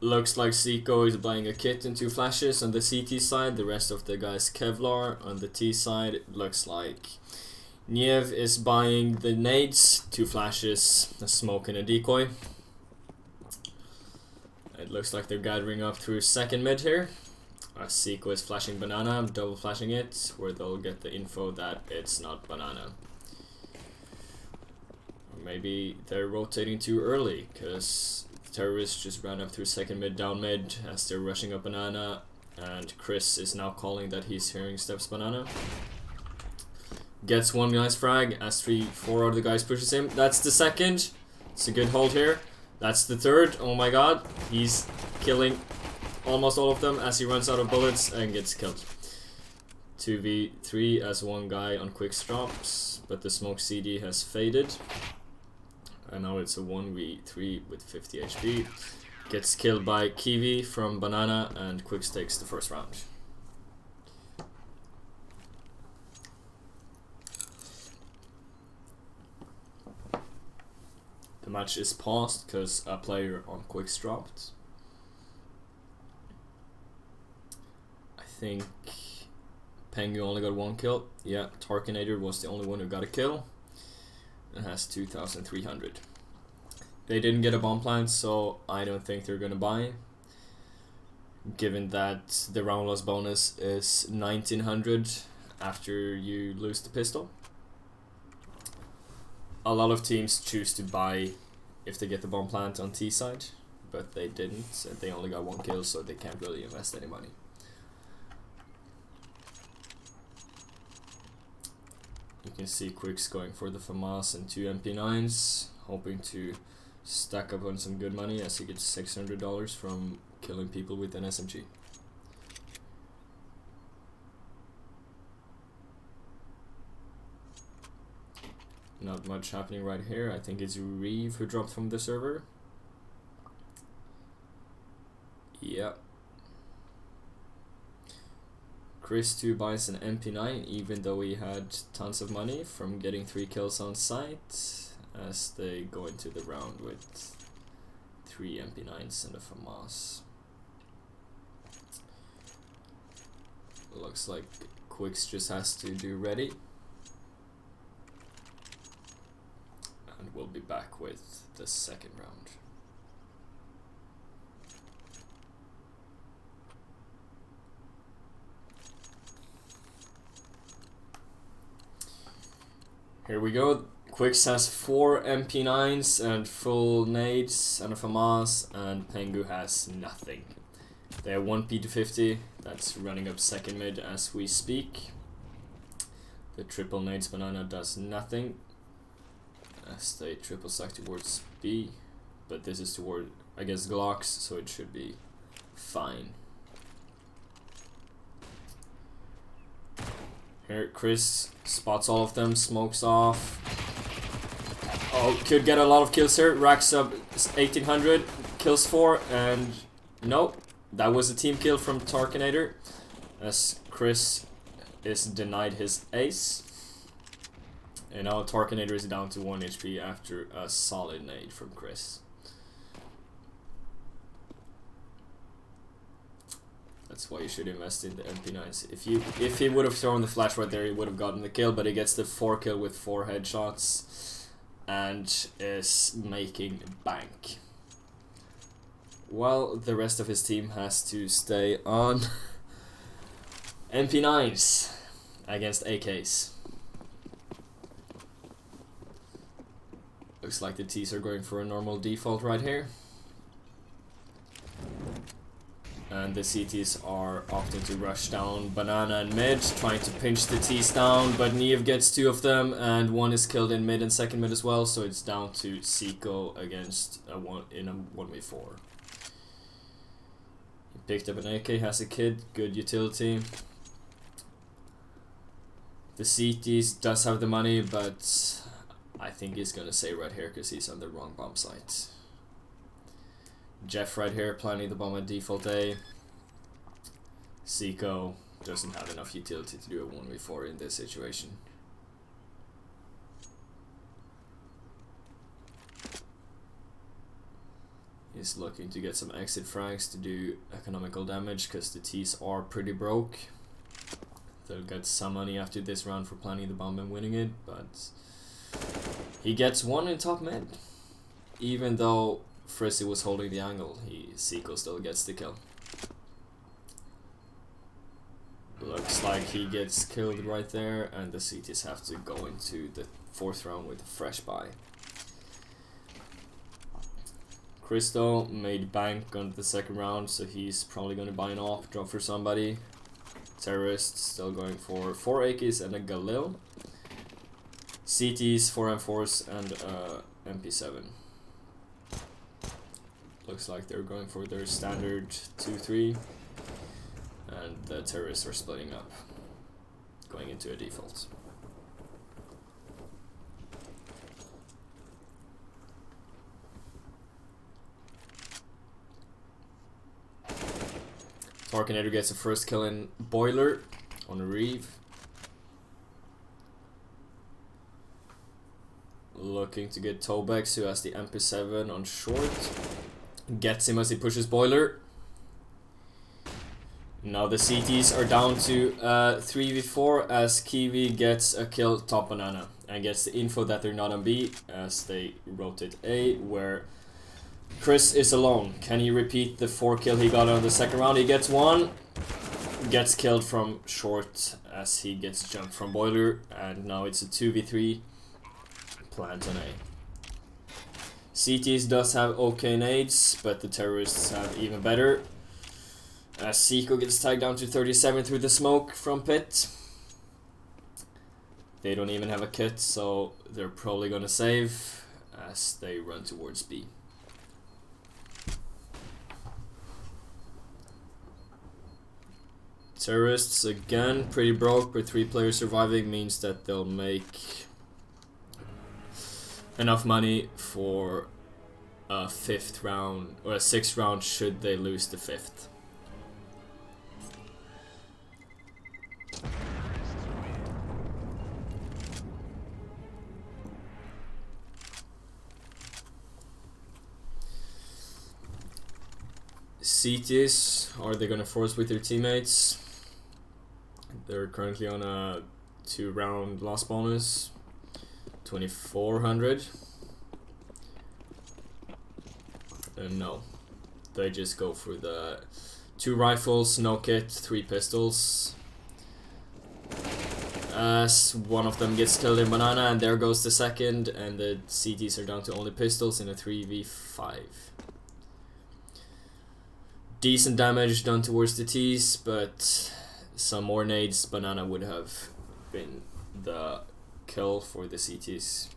Looks like Zico is buying a kit and 2 flashes on the CT side. The rest of the guys Kevlar. On the T side, it looks like Niev is buying the nades, 2 flashes, a smoke and a decoy. It looks like they're gathering up through second mid here. Zico is flashing banana, double flashing it, where they'll get the info that it's not banana. Or maybe they're rotating too early, because terrorists just ran up through second mid, down mid, as they're rushing up banana, and Quixz is now calling that he's hearing steps banana. Gets one nice frag, as 4 other guys pushes him. That's the second. It's a good hold here. That's the third. Oh my god. He's killing almost all of them as he runs out of bullets and gets killed. 2v3 as one guy on Quixz drops, but the smoke CD has faded. And now it's a 1v3 with 50 HP. Gets killed by Kiwi from banana, and Quixz takes the first round. The match is paused because a player on Quixz dropped. I think Pengu only got 1 kill. Yeah, Tarkinator was the only one who got a kill and has 2,300. They didn't get a bomb plant, so I don't think they're gonna buy, given that the round loss bonus is 1,900 after you lose the pistol. A lot of teams choose to buy if they get the bomb plant on T side, but they didn't, and they only got 1 kill, so they can't really invest any money. You can see Quixz going for the FAMAS and 2 MP9s, hoping to stack up on some good money as he gets $600 from killing people with an SMG. Not much happening right here. I think it's Reeve who dropped from the server. Yep. Chris 2 buys an MP9 even though he had tons of money from getting 3 kills on site, as they go into the round with 3 MP9s and a FAMAS. Looks like Quixz just has to do ready. And we'll be back with the second round. Here we go. Quixz has 4 MP9s and full nades and a FAMAS, and Pengu has nothing. They have 1 P250 that's running up second mid as we speak. The triple nades banana does nothing as they triple stack towards B, but this is toward, I guess, Glocks, so it should be fine. Here, Chris spots all of them, smokes off. Oh, could get a lot of kills here. Racks up 1,800, kills 4, and nope, that was a team kill from Tarkinator, as Chris is denied his ace. And now Tarkinator is down to 1 HP after a solid nade from Chris. That's why you should invest in the MP9s. If he would have thrown the flash right there, he would have gotten the kill, but he gets the 4 kill with 4 headshots and is making bank. While the rest of his team has to stay on MP9s against AKs. Looks like the T's are going for a normal default right here. And the CTs are opting to rush down banana and mid, trying to pinch the T's down, but Niev gets 2 of them, and 1 is killed in mid and second mid as well, so it's down to Zico against a 1v4. He picked up an AK, has a kid, good utility. The CTs does have the money, but I think he's gonna say right here because he's on the wrong bomb site. Jeff right here planning the bomb at default A. Zico doesn't have enough utility to do a 1v4 in this situation. He's looking to get some exit frags to do economical damage because the T's are pretty broke. They'll get some money after this round for planting the bomb and winning it, but he gets one in top mid. Even though Frizzy was holding the angle, Seiko still gets the kill. Looks like he gets killed right there, and the CTs have to go into the 4th round with a fresh buy. Crystal made bank on the 2nd round, so he's probably going to buy an op, drop for somebody. Terrorist still going for 4 AKs and a Galil. CTs, 4 M4s, and MP7. Looks like they're going for their standard 2-3. And the terrorists are splitting up, going into a default. Tarkinator gets a first kill in Boiler on a Reeve. Looking to get Tobex, who has the MP7 on short. Gets him as he pushes Boiler. Now the CTs are down to 3v4 as Kiwi gets a kill top banana and gets the info that they're not on B as they rotate A, where Quixz is alone. Can he repeat the 4 kill he got on the 2nd round? He gets one, gets killed from short as he gets jumped from Boiler, and now it's a 2v3 plant on A. CTs does have okay nades, but the terrorists have even better. As Seiko gets tagged down to 37 through the smoke from pit. They don't even have a kit, so they're probably gonna save as they run towards B. Terrorists again pretty broke, but 3 players surviving means that they'll make enough money for a 5th round or a 6th round should they lose the 5th. CTs, are they gonna force with their teammates? They're currently on a 2-round loss bonus, 2400. And no, they just go for the 2 rifles, no kit, 3 pistols. As one of them gets killed in banana, and there goes the 2nd, and the CTs are down to only pistols in a 3v5. Decent damage done towards the T's, but some more nades. Banana would have been the kill for the CTs,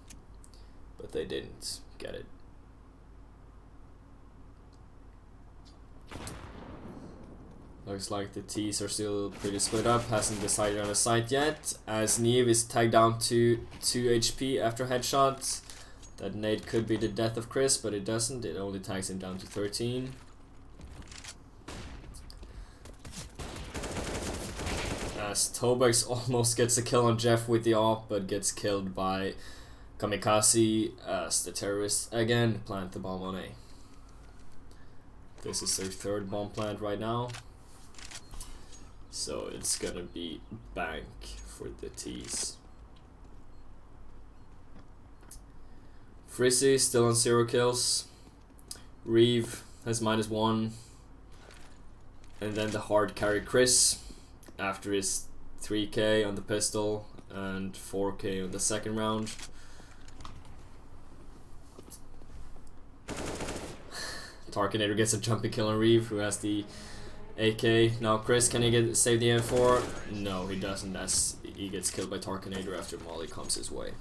but they didn't get it. Looks like the T's are still pretty split up, hasn't decided on a site yet, as Neve is tagged down to 2 HP after headshots. That nade could be the death of Quixz, but it doesn't, it only tags him down to 13. As Tobex almost gets a kill on Jeff with the AWP, but gets killed by Kamikaze as the terrorists again plant the bomb on A. This is their 3rd bomb plant right now, so it's gonna be bank for the T's. Frizzy still on 0 kills. Reeve has -1, and then the hard carry Quixz after his 3k on the pistol and 4k on the 2nd round. Tarkinator gets a jumping kill on Reeve, who has the AK. Now Quixz, can he save the M4? No, he doesn't, as he gets killed by Tarkinator after Molly comes his way.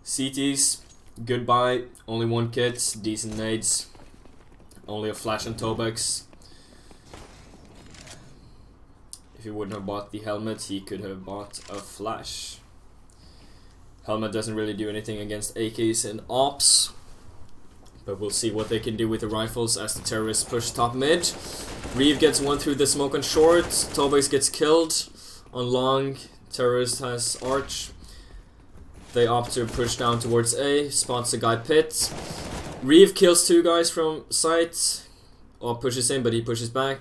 CTs, goodbye, only 1 kit, decent nades, only a flash on Tobex. If he wouldn't have bought the helmet, he could have bought a flash. Helmet doesn't really do anything against AKs and ops. But we'll see what they can do with the rifles as the terrorists push top mid. Reeve gets one through the smoke on short. Tobix gets killed on long. Terrorist has arch. They opt to push down towards A. Spots a guy pit. Reeve kills two guys from sight. Or pushes in, but he pushes back.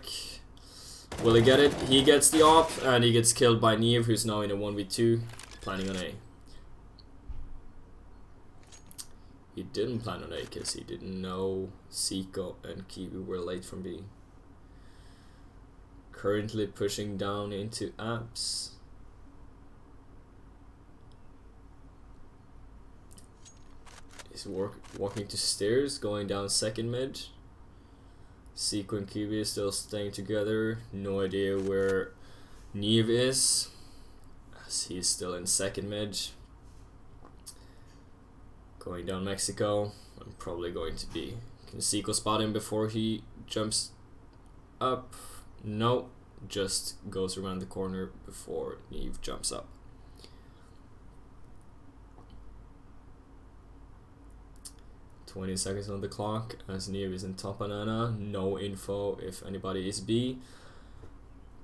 Will he get it? He gets the op, and he gets killed by Neve, who's now in a 1v2, planning on A. He didn't plan on A because he didn't know Seiko and Kiwi were late from B. Currently pushing down into apps. He's walking to stairs, going down second mid. Seiko and Kiwi is still staying together. No idea where Neve is, as he's still in second mid. Going down Mexico. I'm probably going to be. Can Seiko spot him before he jumps up? No, just goes around the corner before Neve jumps up. "20 seconds on the clock as Neve is in top banana. No info if anybody is B.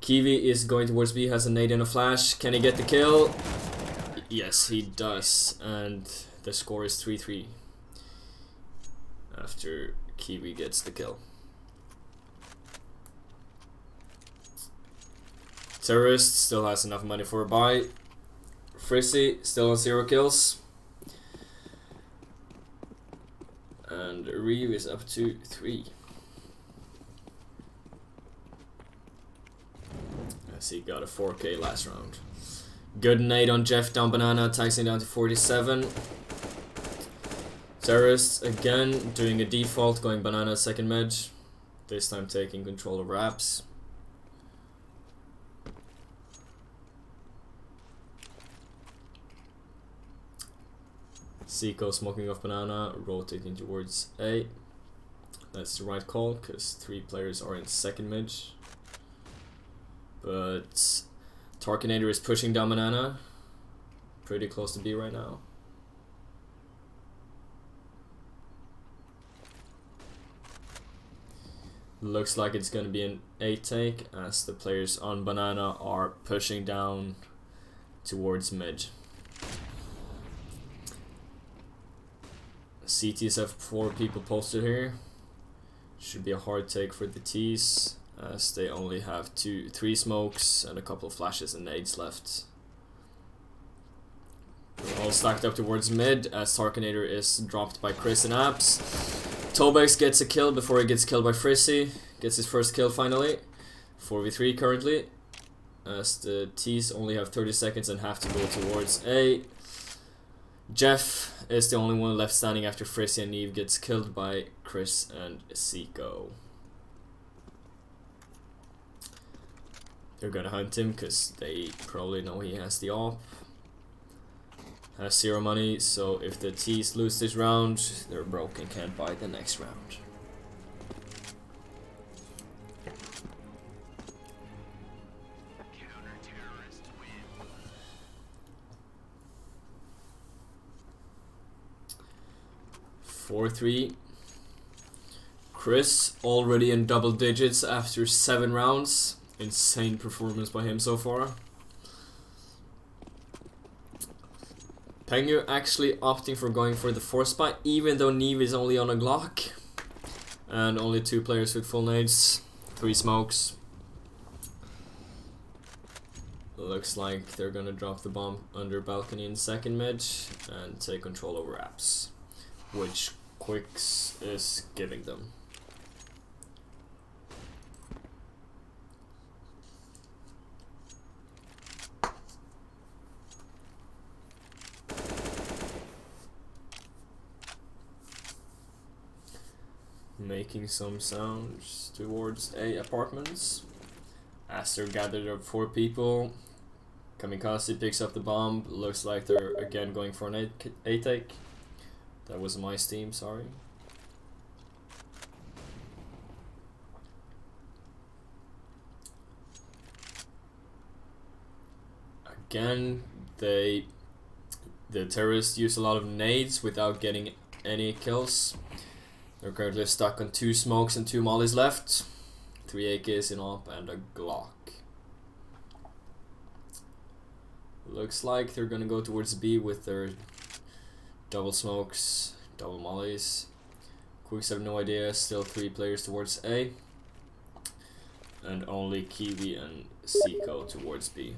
Kiwi is going towards B, has a nade and a flash. Can he get the kill? Yes, he does. And the score is 3-3 after Kiwi gets the kill. Terrorist still has enough money for a buy. Frizzy still on 0 kills. And Reeve is up to 3. As he got a 4k last round. Good nade on Jeff down banana, taxing down to 47. Terrorists again doing a default, going banana second mid. This time taking control of apps. Seiko smoking off banana, rotating towards A. That's the right call, because 3 players are in second mid. But Tarkinator is pushing down banana. Pretty close to B right now. Looks like it's going to be an A take, as the players on banana are pushing down towards mid. CTs have 4 people posted here. Should be a hard take for the T's, as they only have 3 smokes and a couple of flashes and nades left. We're all stacked up towards mid, as Tarkinator is dropped by Quixz and Apps. Tobex gets a kill before he gets killed by Frizzy. Gets his first kill finally. 4v3 currently, as the T's only have 30 seconds and have to go towards A. Jeff is the only one left standing after Frizzy and Neve gets killed by Quixz and Seiko. They're gonna hunt him because they probably know he has the op. Has 0 money, so if the T's lose this round, they're broke and can't buy the next round. Four 3. Chris already in double digits after 7 rounds. Insane performance by him so far. Pengu actually opting for going for the 4 spot, even though Neve is only on a Glock. And only 2 players with full nades. 3 smokes. Looks like they're gonna drop the bomb under balcony in second mid and take control over apps, which Quixz is giving them. Making some sounds towards A apartments. As they're gathered up 4 people. Kamikaze picks up the bomb. Looks like they're again going for an A take. That was my Steam, sorry. Again, the terrorists use a lot of nades without getting any kills. They're currently stuck on 2 smokes and 2 mollies left. 3 AKs in op and a Glock. Looks like they're gonna go towards B with their double smokes, double mollies. Quixz have no idea, still 3 players towards A. And only Kiwi and Seiko towards B.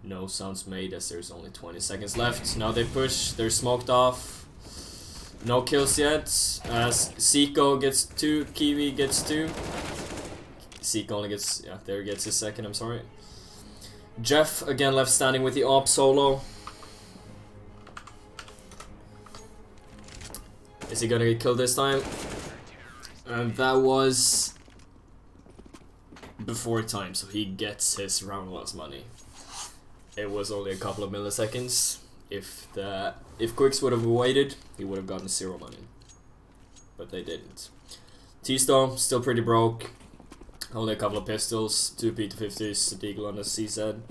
No sounds made as there's only 20 seconds left. Now they push, they're smoked off. No kills yet, as Seiko gets 2, Kiwi gets 2. Seiko only gets, yeah, there gets his second, I'm sorry. Jeff again left standing with the op solo. Is he gonna get killed this time? And that was before time, so he gets his round loss money. It was only a couple of milliseconds. If Quixz would have waited, he would have gotten 0 money. But they didn't. T-Stone, still pretty broke. Only a couple of pistols, 2 P250s, Deagle on the CZ.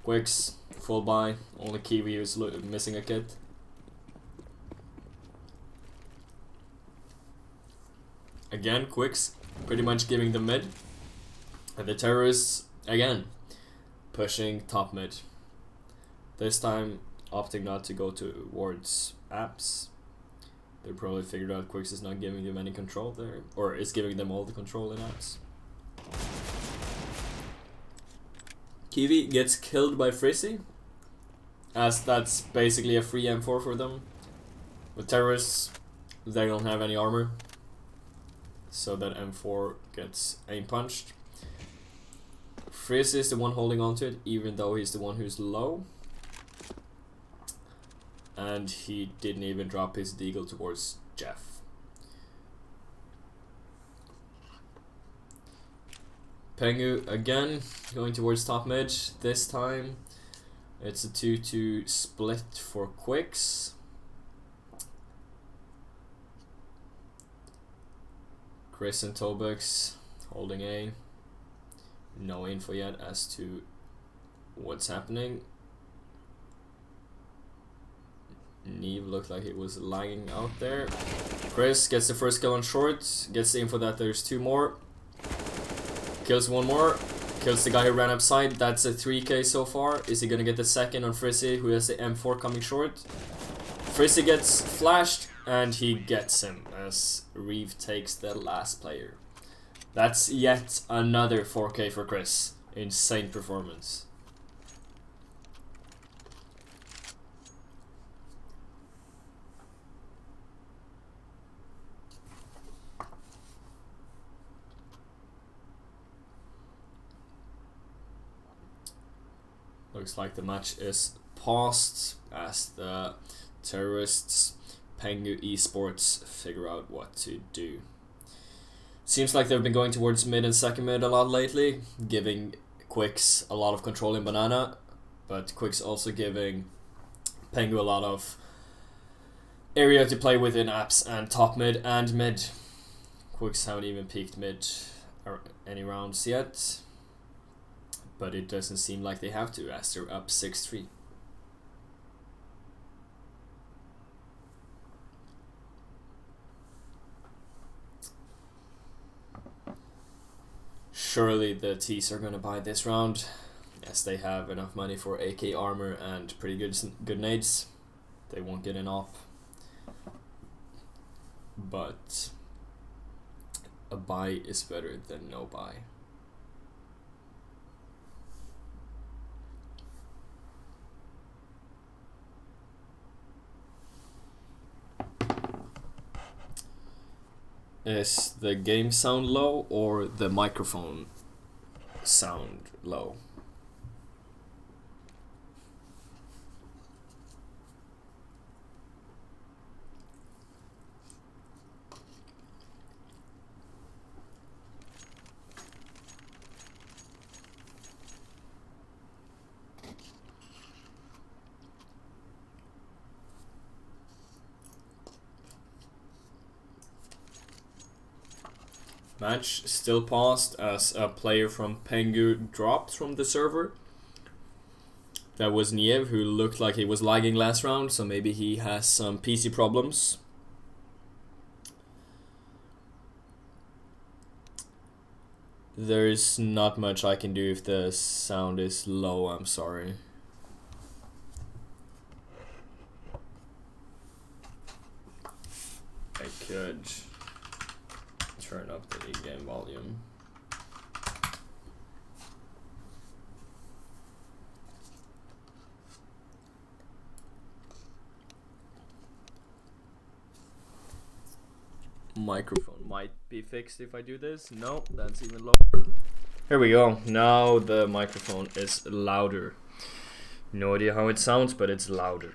Quixz, full buy. Only Kiwi who's missing a kit. Again, Quixz pretty much giving the mid. And the terrorists, again, pushing top mid. This time, opting not to go towards apps. They probably figured out Quixz is not giving them any control there, or is giving them all the control in apps. Kiwi gets killed by Frizzy, as that's basically a free M4 for them. With terrorists, they don't have any armor, so that M4 gets aim punched. Frizzy is the one holding on to it, even though he's the one who's low. And he didn't even drop his deagle towards Jeff. Pengu again, going towards top mid. This time, it's a 2-2 split for Quixz. Chris and Tobux holding A. No info yet as to what's happening. Neve looked like it was lagging out there. Chris gets the first kill on short, gets the info that there's 2 more. Kills 1 more, kills the guy who ran upside. That's a 3k so far. Is he gonna get the second on Frizzy, who has the M4 coming short? Frizzy gets flashed, and he gets him as Reeve takes the last player. That's yet another 4k for Chris. Insane performance. Looks like the match is paused as the terrorists, Pengu.eSports, figure out what to do. Seems like they've been going towards mid and second mid a lot lately, giving Quixz a lot of control in banana, but Quixz also giving Pengu a lot of area to play with in apps and top mid and mid. Quixz haven't even peaked mid or any rounds yet, but it doesn't seem like they have to as they're up 6-3. Surely the T's are gonna buy this round, as they have enough money for AK armor and pretty good nades. They won't get an op, but a buy is better than no buy. Is the game sound low or the microphone sound low? Match still paused as a player from Pengu dropped from the server. That was Niev, who looked like he was lagging last round, so maybe he has some PC problems. There's not much I can do if the sound is low, I'm sorry. I could turn up the game volume. Microphone might be fixed if I do this. No, that's even lower. Here we go. Now the microphone is louder. No idea how it sounds, but it's louder.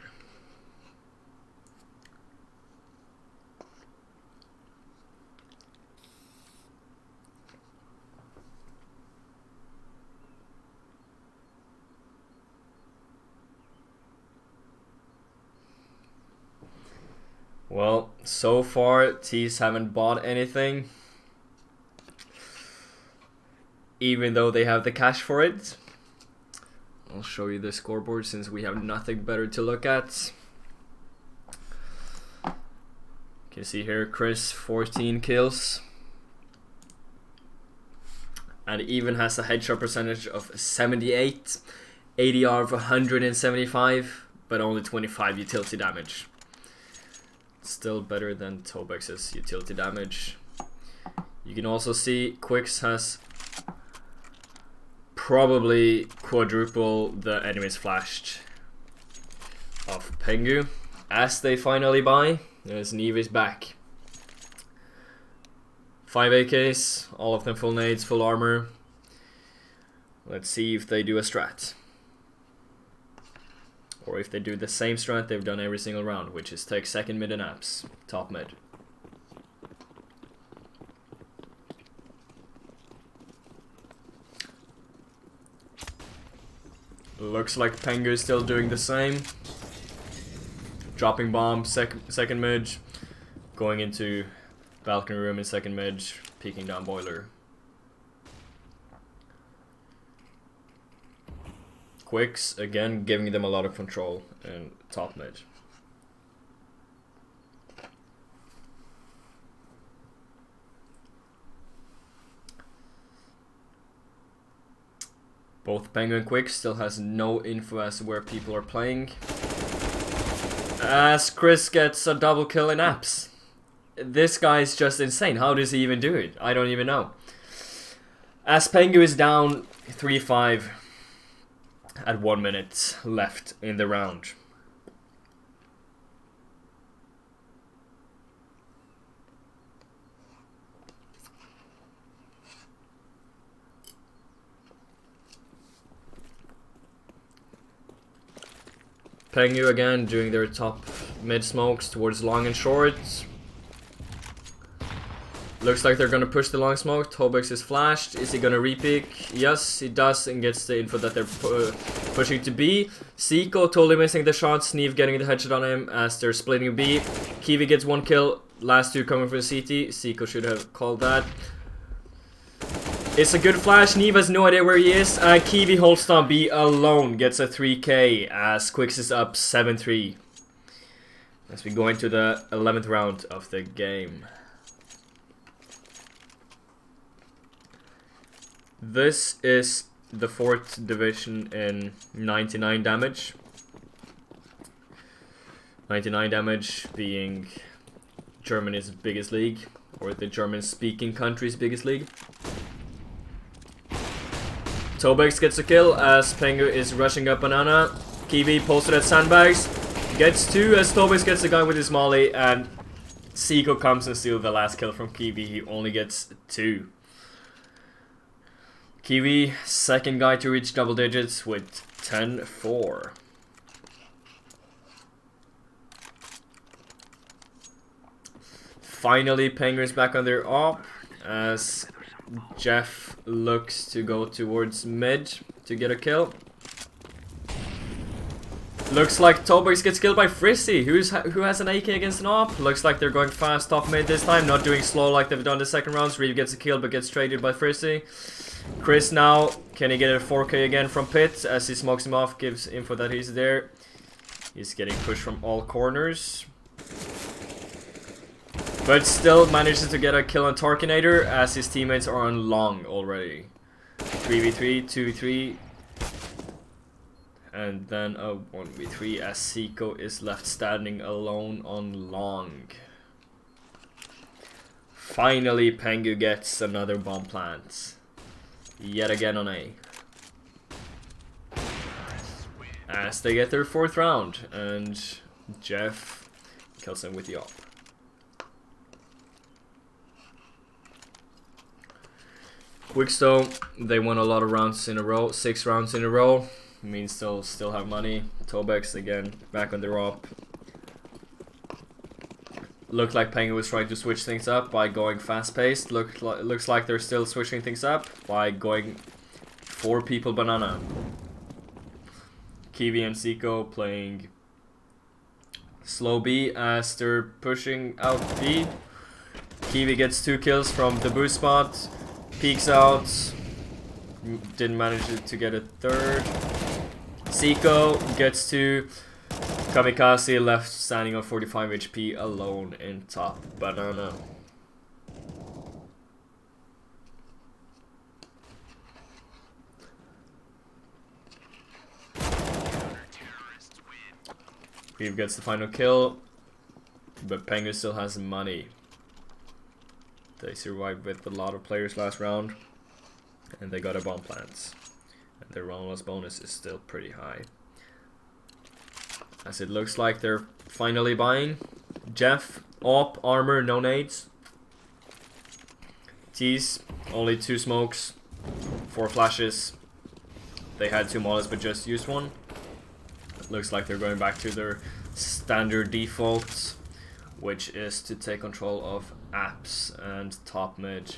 Well, so far, T's haven't bought anything. Even though they have the cash for it. I'll show you the scoreboard since we have nothing better to look at. You can see here, Chris, 14 kills. And even has a headshot percentage of 78. ADR of 175, but only 25 utility damage. Still better than Tobex's utility damage. You can also see Quixz has probably quadruple the enemies flashed of Pengu as they finally buy. There's Nevis back. 5 AKs, all of them full nades, full armor. Let's see if they do a strat. Or if they do the same strat they've done every single round, which is take second mid and apps, top mid. Looks like Pengu is still doing the same. Dropping bomb, second mid, going into balcony room in second mid, peeking down boiler. Quixz again giving them a lot of control in top mid. Both Pengu and Quixz still has no info as to where people are playing. As Chris gets a double kill in apps. This guy's just insane. How does he even do it? I don't even know. As Pengu is down 3-5 at 1 minute left in the round. Pengu again doing their top mid smokes towards long and short. Looks like they're gonna push the long smoke. Tobex is flashed. Is he gonna repick? Yes, he does, and gets the info that they're pushing to B. Seiko totally missing the shot. Sneeve getting the headshot on him as they're splitting B. Kiwi gets 1 kill. Last 2 coming from CT. Seiko should have called that. It's a good flash. Neve has no idea where he is. Kiwi holds down B alone. Gets a 3k as Quixz is up 7-3. As we go into the 11th round of the game. This is the 4th division in 99Damage. 99Damage being Germany's biggest league, or the German-speaking country's biggest league. Tobex gets a kill as Pengu is rushing up banana. Kiwi posted at sandbags. Gets 2 as Tobex gets a guy with his molly, and Seiko comes and steals the last kill from Kiwi. He only gets 2. Kiwi, second guy to reach double digits with 10-4. Finally, Pengu is back on their op as Jeff looks to go towards mid to get a kill. Looks like Tobex gets killed by Frizzy, who has an AK against an op. Looks like they're going fast off mid this time, not doing slow like they've done the second rounds. Reeve gets a kill but gets traded by Frizzy. Quixz now, can he get a 4K again from Pit as he smokes him off, gives info that he's there. He's getting pushed from all corners. But still manages to get a kill on Tarkinator as his teammates are on long already. 3v3, 2v3. And then a 1v3 as Zico is left standing alone on long. Finally, Pengu gets another bomb plant. Yet again on A. As they get their 4th round, and Jeff kills him with the op. Quixz though, they won a lot of rounds in a row, 6 rounds in a row. Means they'll still have money. Tobex again, back on their op. Looked like Pengu was trying to switch things up by going fast-paced. Looks like they're still switching things up by going 4 people banana. Kiwi and Zico playing slow B as they're pushing out B. Kiwi gets 2 kills from the boost spot. Peeks out. Didn't manage to get a 3rd. Zico gets 2. Kamikaze left standing on 45 HP alone in top banana. Reeve gets the final kill, but Pengu still has money. They survived with a lot of players last round, and they got a bomb plant. And their round loss bonus is still pretty high. As it looks like they're finally buying. Jeff, op, armor, no nades. Tease, only 2 smokes, 4 flashes. They had 2 mollies but just used 1. Looks like they're going back to their standard default, which is to take control of apps and top mid.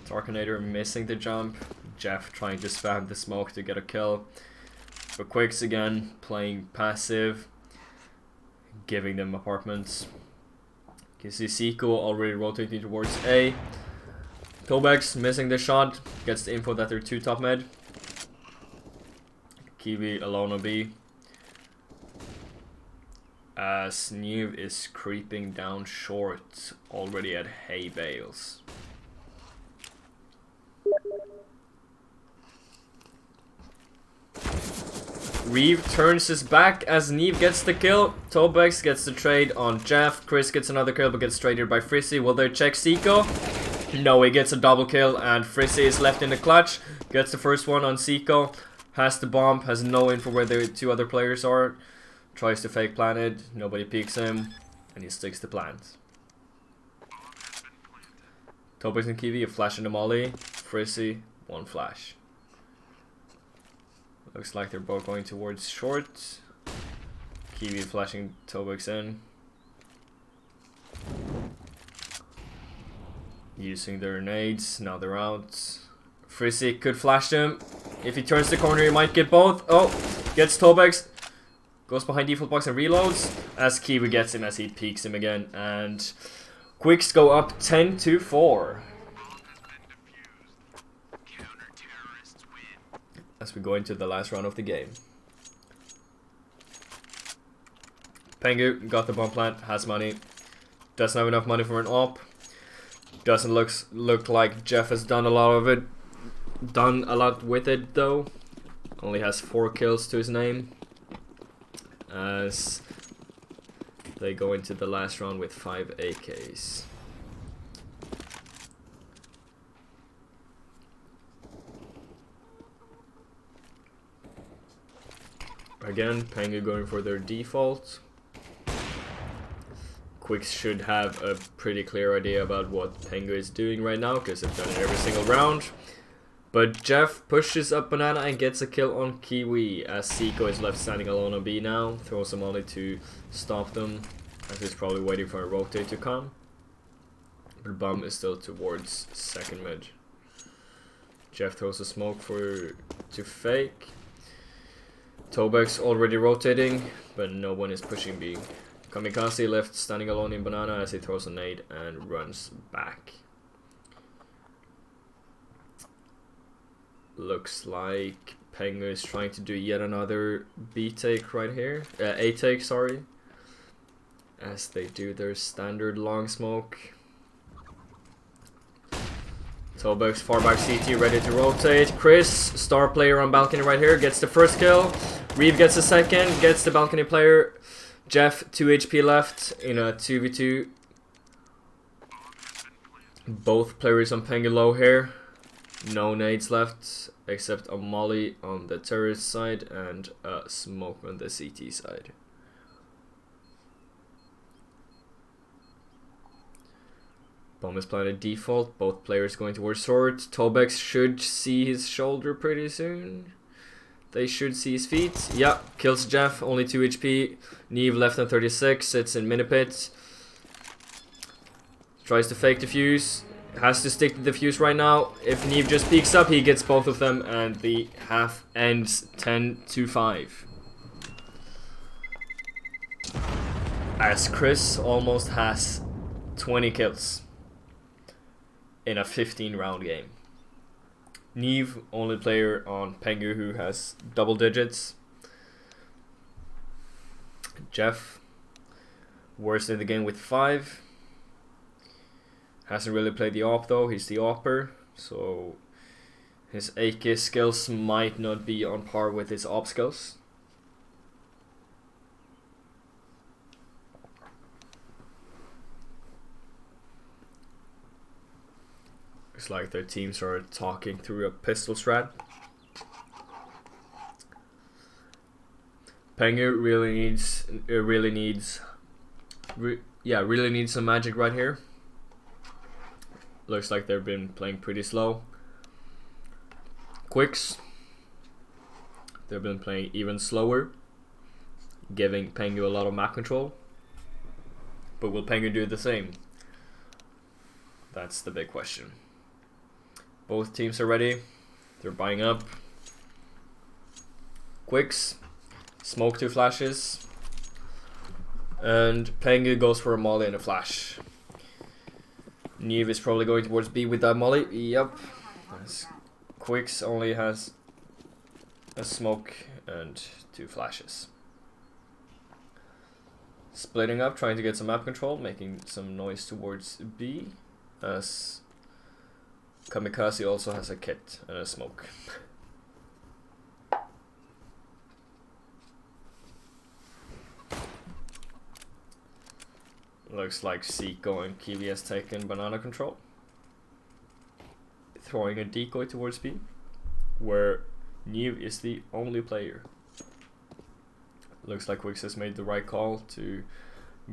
Tarkinator missing the jump. Jeff trying to spam the smoke to get a kill. But Quixz again playing passive, giving them apartments. You see Zico already rotating towards A. Tobex missing the shot, gets the info that they're 2 top mid. Kiwi alone on B. As New is creeping down short, already at hay bales. Reeve turns his back as Neve gets the kill. Tobex gets the trade on Jeff. Quixz gets another kill but gets traded by Frizzy. Will they check Zico? No, he gets a double kill and Frizzy is left in the clutch. Gets the first one on Zico. Has the bomb, has no info where the 2 other players are. Tries to fake plant it, nobody peeks him, and he sticks the plant. Tobex and Kiwi, a flash in the molly. Frizzy, 1 flash. Looks like they're both going towards short. Kiwi flashing Tobex in. Using their nades, now they're out. Frizzy could flash them. If he turns the corner, he might get both. Oh, gets Tobex. Goes behind default box and reloads. As Kiwi gets him as he peeks him again. And Quixz go up 10-4. As we go into the last round of the game. Pengu got the bomb plant, has money. Doesn't have enough money for an op. Doesn't look like Jeff has done a lot of it. Done a lot with it though. Only has 4 kills to his name. As they go into the last round with 5 AKs. Again, Pengu going for their default. Quixz should have a pretty clear idea about what Pengu is doing right now, because they've done it every single round. But Jeff pushes up banana and gets a kill on Kiwi, as Zico is left standing alone on B now. Throws a molly to stop them, as he's probably waiting for a rotate to come. But Bum is still towards second mid. Jeff throws a smoke to fake. Tobex already rotating, but no one is pushing B. Kamikaze left standing alone in banana as he throws a nade and runs back. Looks like Pengu is trying to do yet another B take right here. A take, sorry. As they do their standard long smoke. Tobex far back CT ready to rotate. Quixz, star player on balcony right here, gets the first kill. Reeve gets the second, gets the balcony player. Jeff, 2 HP left in a 2v2. Both players on Pengu low here. No nades left, except a molly on the turret side and a smoke on the CT side. Bomb is planted default, both players going towards sword. Tobex should see his shoulder pretty soon. They should see his feet. Yeah, kills Jeff, only 2 HP. Neve left on 36, sits in minipit. Tries to fake the fuse. Has to stick to the fuse right now. If Neve just peeks up, he gets both of them, and the half ends 10-5. As Quixz almost has 20 kills in a 15-round game. Neve, only player on Pengu who has double digits. Jeff, worst in the game with 5. Hasn't really played the AWP though, he's the AWPer, so his AK skills might not be on par with his AWP skills. Looks like their teams are talking through a pistol strat. Pengu really needs some magic right here. Looks like they've been playing pretty slow. Quixz, they've been playing even slower, giving Pengu a lot of map control. But will Pengu do the same? That's the big question. Both teams are ready. They're buying up. Quixz, smoke 2 flashes. And Pengu goes for a molly and a flash. Neve is probably going towards B with that molly. Yep. Quixz only has a smoke and 2 flashes. Splitting up, trying to get some map control, making some noise towards B. As Kamikaze also has a kit and a smoke. Looks like Seiko and Kiwi has taken banana control. Throwing a decoy towards B, where Neve is the only player. Looks like Quixz has made the right call to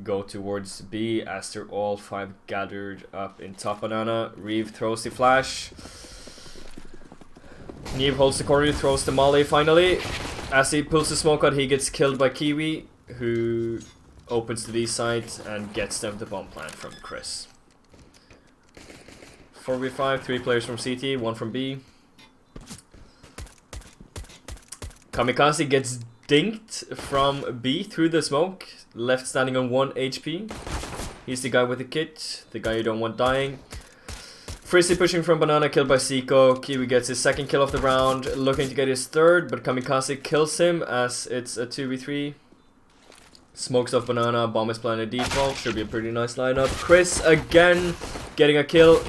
go towards B as they're all 5 gathered up in top banana. Reeve throws the flash. Neve holds the corner, throws the molly finally. As he pulls the smoke out, he gets killed by Kiwi, who opens to these sides and gets them the bomb plant from Quixz. 4v5, 3 players from CT, 1 from B. Kamikaze gets dinked from B through the smoke, left standing on 1 HP. He's the guy with the kit, the guy you don't want dying. Frizzy pushing from banana, killed by Seiko. Kiwi gets his 2nd kill of the round, looking to get his 3rd, but Kamikaze kills him as it's a 2v3. Smokes off banana, bomb is planted default, should be a pretty nice lineup. Quixz again getting a kill.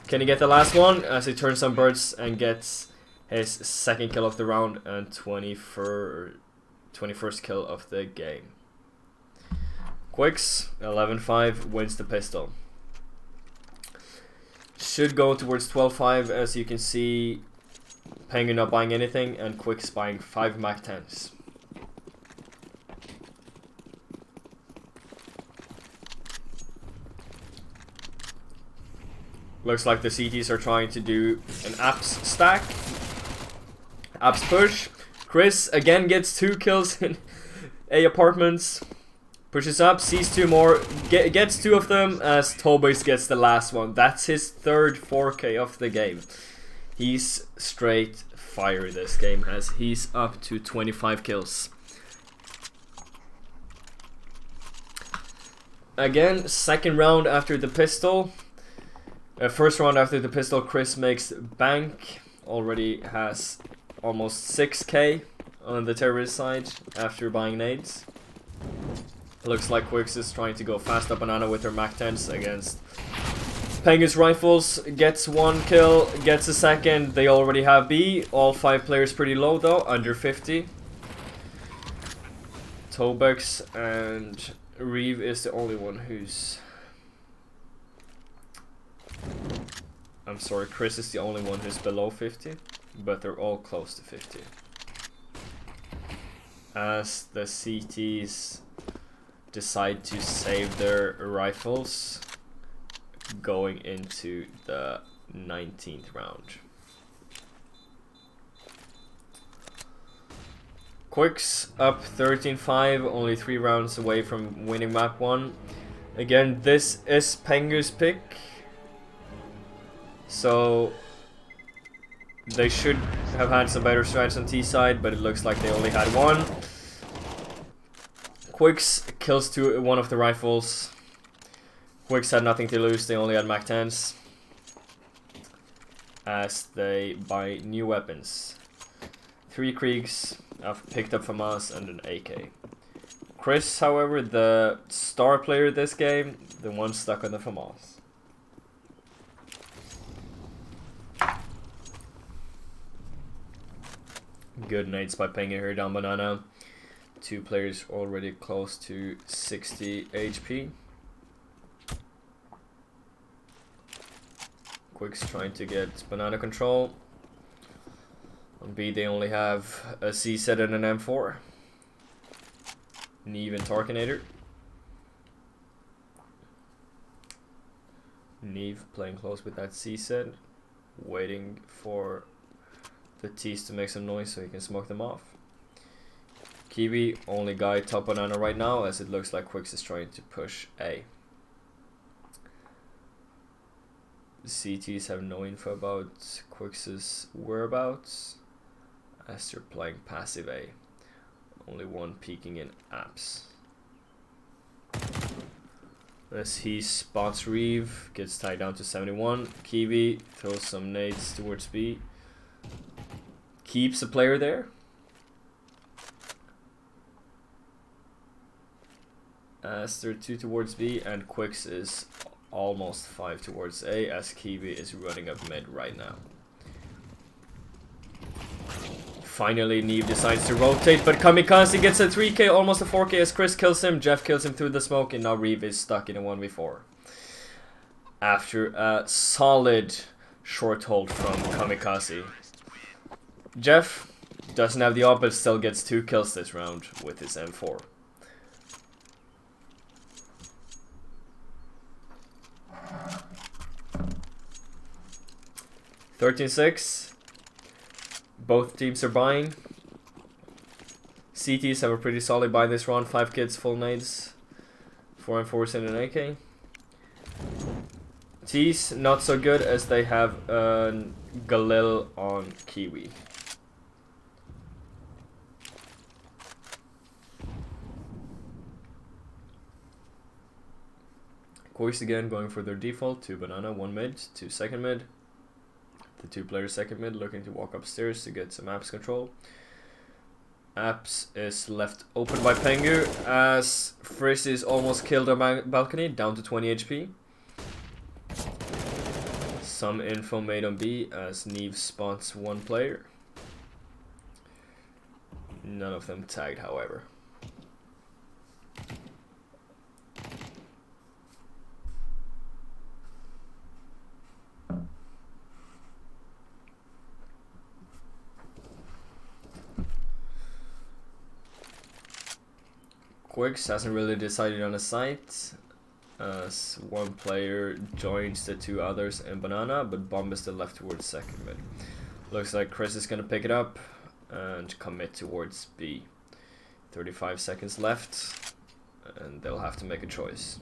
Can he get the last one? As he turns some birds and gets his 2nd kill of the round and 21st kill of the game. Quixz, 11-5, wins the pistol. Should go towards 12-5, as you can see. Pengu not buying anything and Quixz buying 5 Mac 10s. Looks like the CTs are trying to do an apps stack. Apps push. Quixz again gets 2 kills in A apartments. Pushes up, sees 2 more, gets 2 of them as Tobex gets the last one. That's his 3rd 4K of the game. He's straight fire this game as he's up to 25 kills. Again, 2nd round after the pistol. First round after the pistol, Quixz makes bank already has almost 6k on the terrorist side after buying nades. Looks like Quixz is trying to go fast up Banana with her Mac-10s against Pengu's rifles. Gets 1 kill, gets a second. They already have B. All 5 players pretty low though, under 50. Tobex and Reeve is the only one who's... I'm sorry, Chris is the only one who's below 50, but they're all close to 50. As the CTs decide to save their rifles going into the 19th round. Quixz up 13-5, only 3 rounds away from winning map 1. Again, this is Pengu's pick, so they should have had some better strats on T side, but it looks like they only had 1. Quixz kills one of the rifles. Quixz had nothing to lose, they only had Mac-10s. As they buy new weapons. 3 Kriegs, I've picked up FAMAS and an AK. Chris, however, the star player this game, the one stuck on the FAMAS. Good nades by Pengu here down Banana. 2 players already close to 60 HP. Quixz trying to get Banana control. On B they only have a C-set and an M4. Neve and Tarkinator. Neve playing close with that C-set, waiting for the T's to make some noise so he can smoke them off. Kiwi, only guy top Banana right now, as it looks like Quixz is trying to push A. The CTs have no info about Quix's whereabouts, as they're playing passive A. Only 1 peeking in apps. As he spots Reeve, gets tied down to 71. Kiwi throws some nades towards B. Keeps a player there. As they're 2 towards B, and Quixz is almost 5 towards A, as Kiwi is running up mid right now. Finally, Neve decides to rotate, but Kamikaze gets a 3k, almost a 4k as Chris kills him. Jeff kills him through the smoke, and now Reeve is stuck in a 1v4. After a solid short hold from Kamikaze. Jeff doesn't have the op, but still gets 2 kills this round with his M4. (13-6). Both teams are buying. CTs have a pretty solid buy this round. 5 kids, full nades, 4 M4s and an AK. T's not so good, as they have Galil on Kiwi. Quixz again going for their default. 2 Banana, 1 mid, 2 second mid. The 2 players second mid looking to walk upstairs to get some apps control. Apps is left open by Pengu, as Frizz is almost killed on balcony, down to 20 HP. Some info made on B, as Neve spots 1 player. None of them tagged, however. Quixz hasn't really decided on a site, as 1 player joins the 2 others in Banana, but Bomb is still left towards second mid. Looks like Chris is gonna pick it up and commit towards B. 35 seconds left, and they'll have to make a choice.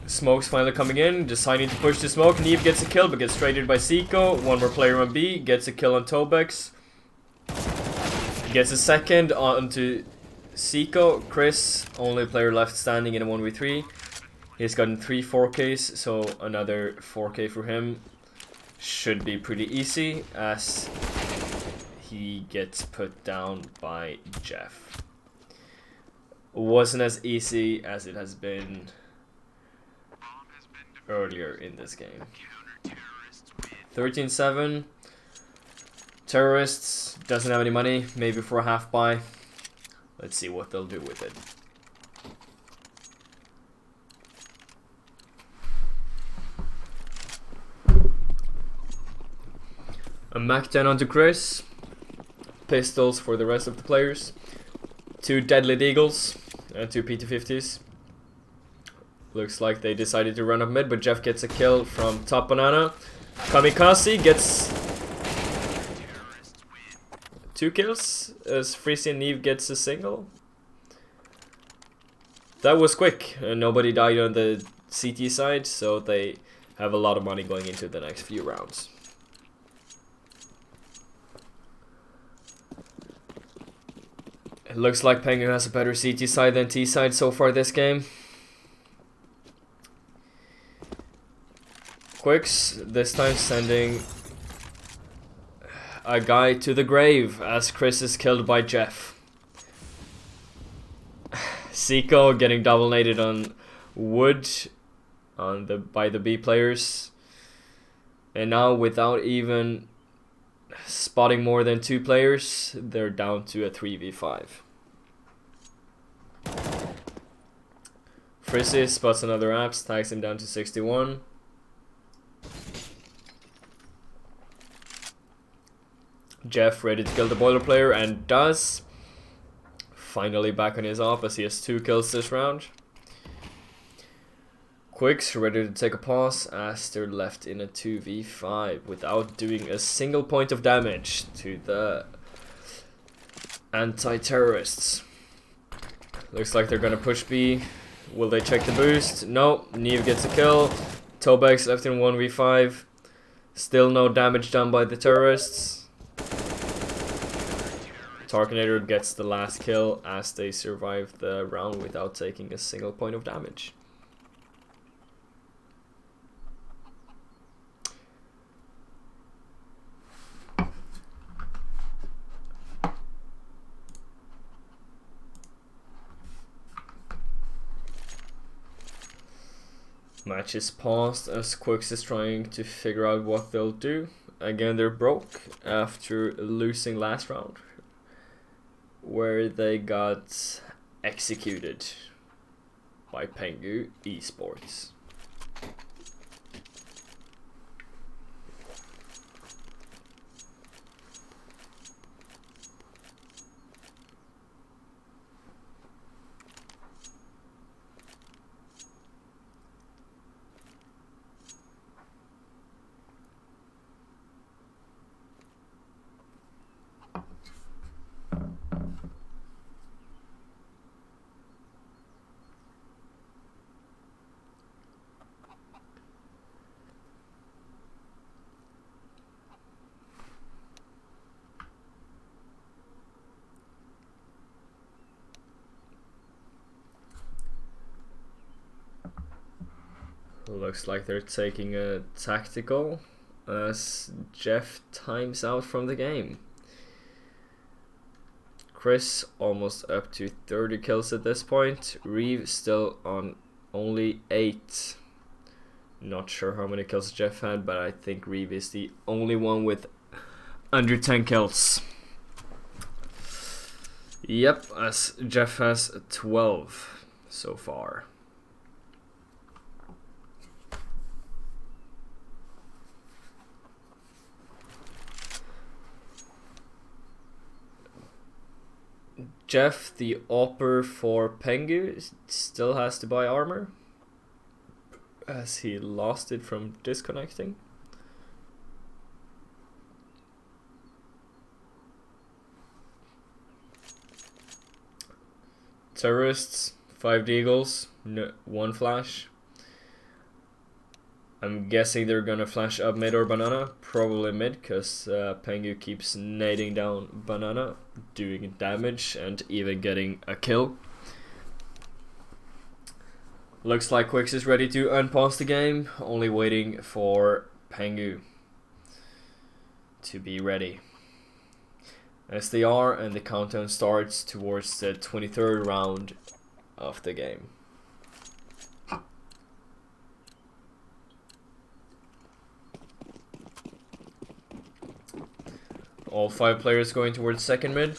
Smoke's finally coming in, deciding to push the smoke. Neve gets a kill, but gets traded by Seiko. 1 more player on B, gets a kill on Tobex. Gets a second onto Seiko. Chris, only player left standing in a 1v3. He's gotten 3 4Ks, so another 4K for him. should be pretty easy as he gets put down by Jeff. Wasn't as easy as it has been earlier in this game. 13-7. Terrorists doesn't have any money, maybe for a half buy. Let's see what they'll do with it. A Mac-10 onto Quixz. Pistols for the rest of the players. 2 Deadly Deagles and 2 P250s. Looks like they decided to run up mid, but Jeff gets a kill from top banana. Kamikaze gets 2 kills as Freezy and Neve gets a single. That was quick, and nobody died on the CT side, so they have a lot of money going into the next few rounds. It looks like Pengu has a better CT side than T side so far this game. Quixz this time sending a guy to the grave as Chris is killed by Jeff. Zico getting double naded on wood on by the B players, and now without even spotting more than 2 players, they're down to a 3v5. Frizzy spots another apps, tags him down to 61. Jeff ready to kill the boiler player, and does. Finally back on his op as he has 2 kills this round. Quixz ready to take a pause as they're left in a 2v5 without doing a single point of damage to the anti-terrorists. Looks like they're gonna push B. Will they check the boost? No, Neve gets a kill. Tobex left in 1v5. Still no damage done by the terrorists. Tarkinator gets the last kill as they survive the round without taking a single point of damage. Match is paused as Quixz is trying to figure out what they'll do. Again, they're broke after losing last round, where they got executed by Pengu.eSports. Looks like they're taking a tactical as Jeff times out from the game. Chris almost up to 30 kills at this point. Reeve still on only 8. Not sure how many kills Jeff had, but I think Reeve is the only one with under 10 kills. Yep, as Jeff has 12 so far. Jeff, the opper for Pengu, still has to buy armor as he lost it from disconnecting. Terrorists, 5 deagles, 1 flash. I'm guessing they're gonna flash up mid or banana, probably mid, because Pengu keeps nading down banana, doing damage and even getting a kill. Looks like Quixz is ready to unpause the game, only waiting for Pengu. to be ready. As they are, and the countdown starts towards the 23rd round of the game. All 5 players going towards second mid.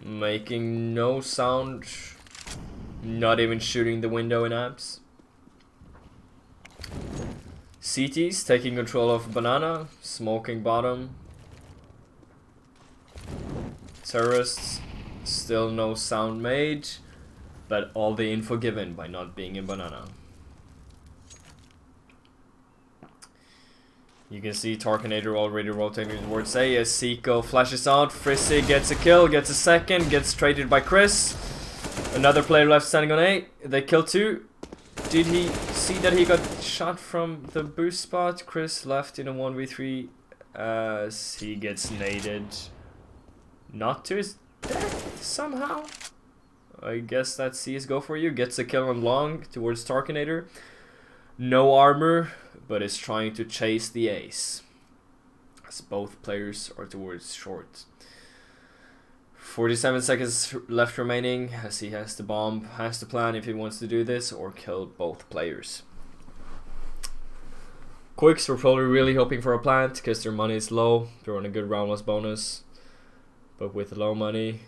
Making no sound. Not even shooting the window in abs. CT's taking control of banana. Smoking bottom. Terrorists. Still no sound made. But all the info given by not being in banana. You can see Tarkinator already rotating towards A as Seiko flashes out. Frizzy gets a kill, gets a second, gets traded by Quixz. Another player left standing on A. They kill 2. Did he see that he got shot from the boost spot? Quixz left in a 1v3 as he gets naded. Not to his death somehow. I guess that's CSGO for you. Gets a kill on long towards Tarkinator. No armor, but is trying to chase the ace. As both players are towards short. 47 seconds left remaining as he has the bomb. Has to plan if he wants to do this or kill both players. Quixz were probably really hoping for a plant because their money is low. They're on a good round loss bonus. But with low money,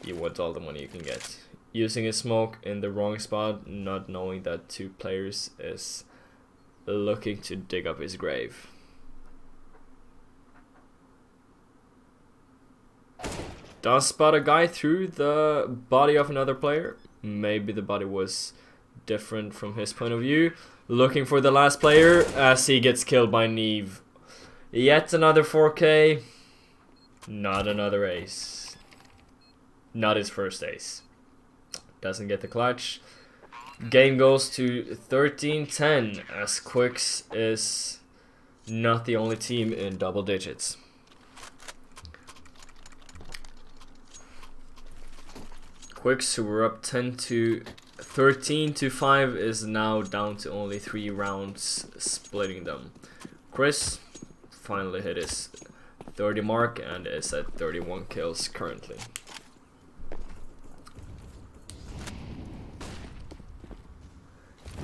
you want all the money you can get. Using a smoke in the wrong spot, not knowing that 2 players is looking to dig up his grave. Does spot a guy through the body of another player. Maybe the body was different from his point of view. Looking for the last player as he gets killed by Neve. Yet another 4K. Not another ace. Not his first ace. Doesn't get the clutch. Game goes to 13-10 as Quixz is not the only team in double digits. Quixz, who were up 13-5, is now down to only 3 rounds, splitting them. Quixz finally hit his 30 mark and is at 31 kills currently.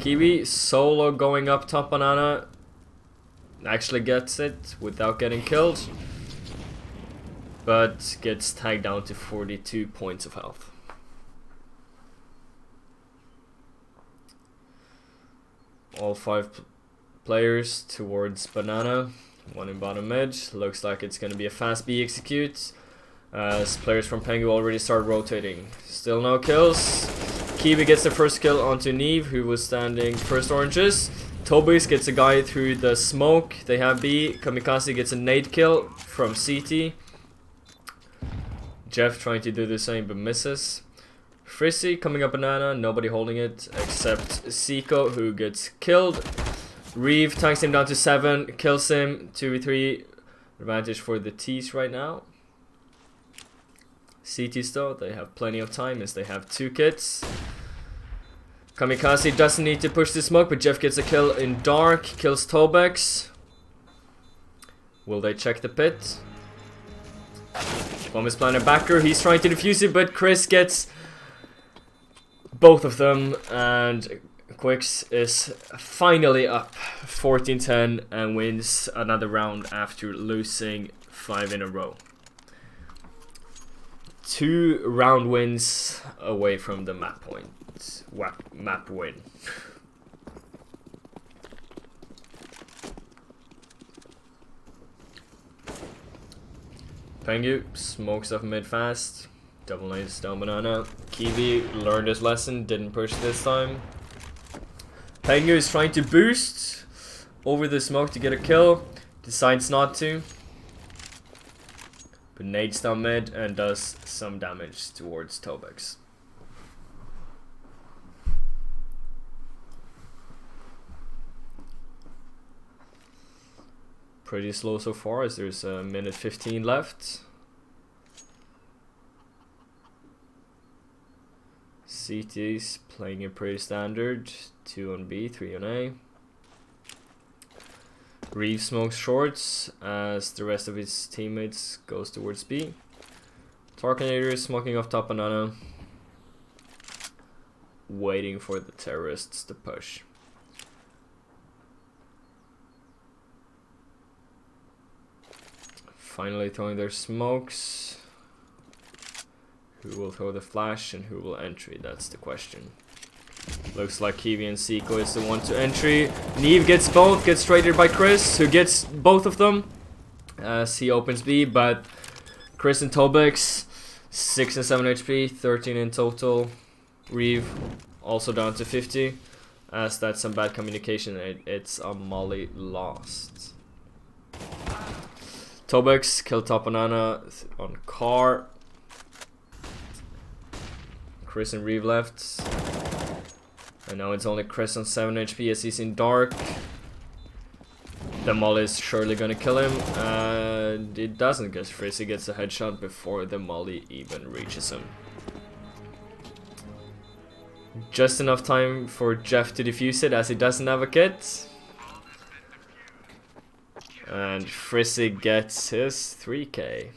Kiwi solo going up top banana. Actually gets it without getting killed. But gets tagged down to 42 points of health. All 5 players towards banana. 1 in bottom mid. Looks like it's gonna be a fast B execute. As players from Pengu already start rotating. Still no kills. Kiwi gets the first kill onto Neve, who was standing first oranges. Tobias gets a guy through the smoke. They have B. Kamikaze gets a nade kill from CT. Jeff trying to do the same but misses. Frizzy coming up banana, nobody holding it except Seiko, who gets killed. Reeve tanks him down to 7, kills him. 2v3 advantage for the T's right now. CTs though, they have plenty of time as they have 2 kits. Kamikaze doesn't need to push the smoke, but Jeff gets a kill in dark, kills Tobex. Will they check the pit? Bomb is planted backer, he's trying to defuse it, but Quixz gets both of them, and Quixz is finally up 14-10 and wins another round after losing 5 in a row. 2 round wins away from the map point. Map win. Pengu smokes up mid fast. Double nades down banana. Kiwi learned his lesson, didn't push this time. Pengu is trying to boost over the smoke to get a kill. Decides not to. But nades down mid and does some damage towards Tobex. Pretty slow so far as there's a minute 15 left. CT's playing it pretty standard. 2 on B, 3 on A. Reeve smokes shorts as the rest of his teammates goes towards B. Tarkinator is smoking off top banana, waiting for the terrorists to push. Finally throwing their smokes. Who will throw the flash and who will entry? That's the question. Looks like Kiwi and Seiko is the one to entry. Neve gets both, gets traded by Quixz, who gets both of them as he opens B, but Quixz and Tobex, 6 and 7 HP, 13 in total. Reeve also down to 50, as that's some bad communication. It's a molly lost. Tobex killed top banana on car. Quixz and Reeve left. And now it's only Quixz on 7 HP as he's in dark. The molly is surely gonna kill him, and it doesn't, because Frizzy gets a headshot before the molly even reaches him. Just enough time for Jeff to defuse it as he doesn't have a kit. And Frizzy gets his 3k.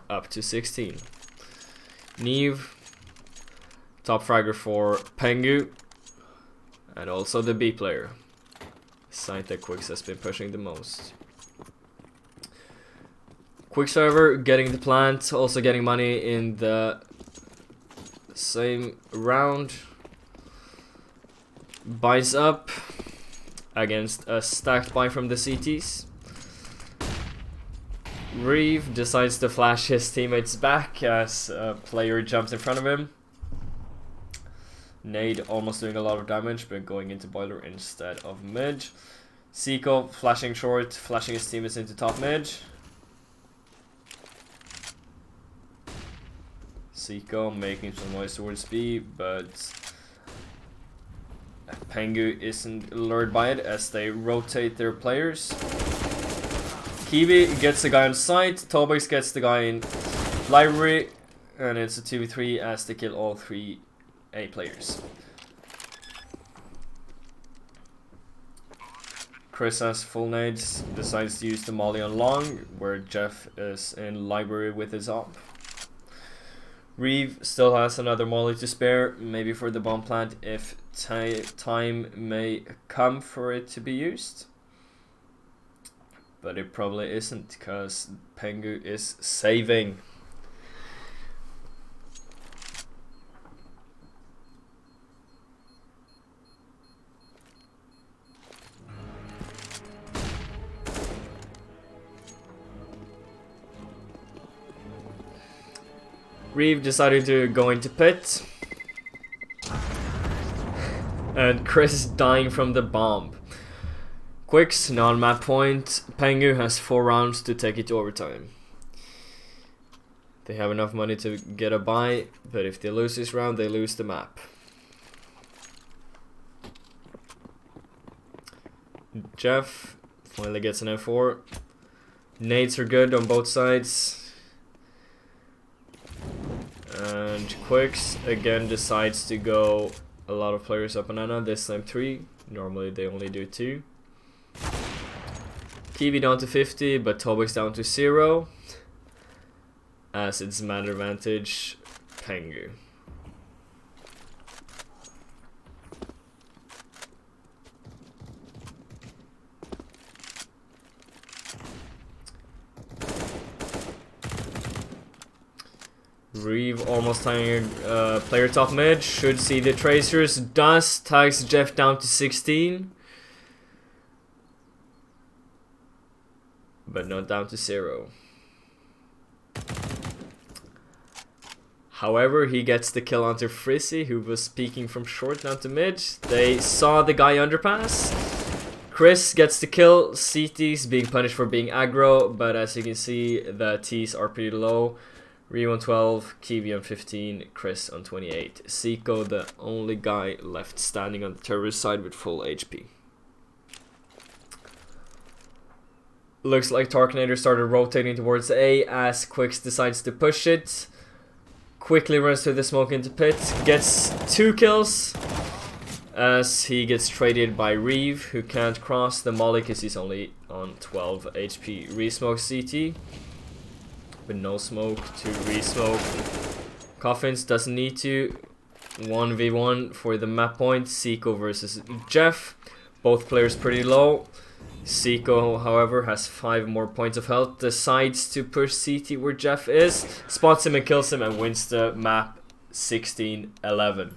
Up to 16. Neve. Top fragger for Pengu. And also the B player. Side that Quixz has been pushing the most. Quixz, however, getting the plant, also getting money in the same round. Buys up against a stacked buy from the CTs. Reeve decides to flash his teammates back as a player jumps in front of him. Nade almost doing a lot of damage, but going into boiler instead of mid. Seiko flashing short, flashing his teammates into top mid. Seiko making some noise towards B, but Pengu isn't lured by it as they rotate their players. Kiwi gets the guy on site, Tobex gets the guy in library, and it's a 2v3 as they kill all 3 A players. Quixz has full nades, decides to use the molly on long, where Jeff is in library with his op. Reeve still has another molly to spare, maybe for the bomb plant if time may come for it to be used. But it probably isn't, because Pengu is saving. Reeve decided to go into pit. And Quixz dying from the bomb. Quixz, non-map point. Pengu has 4 rounds to take it to overtime. They have enough money to get a buy, but if they lose this round, they lose the map. Jeff finally gets an F4. Nades are good on both sides. And Quixz again decides to go a lot of players up banana, this time 3. Normally they only do 2. Kiwi down to 50, but Tobex down to 0. As it's man advantage, Pengu. Reeve almost tying player top mid, should see the tracers, does, tags Jeff down to 16. But not down to 0. However, he gets the kill onto Frizzy, who was peeking from short down to mid. They saw the guy underpass. Quixz gets the kill, CTs being punished for being aggro, but as you can see, the Ts are pretty low. Reeve on 12, Kiwi on 15, Quixz on 28. Seiko, the only guy left standing on the terrorist side with full HP. Looks like Tarkinator started rotating towards A as Quixz decides to push it. Quickly runs through the smoke into pit, gets 2 kills. as he gets traded by Reeve, who can't cross the molly because he's only on 12 HP. Resmoke CT, with no smoke to resmoke. Coffins doesn't need to. 1v1 for the map point. Seiko versus Jeff. Both players pretty low. Seiko, however, has 5 more points of health. Decides to push CT where Jeff is. Spots him and kills him and wins the map 16-11.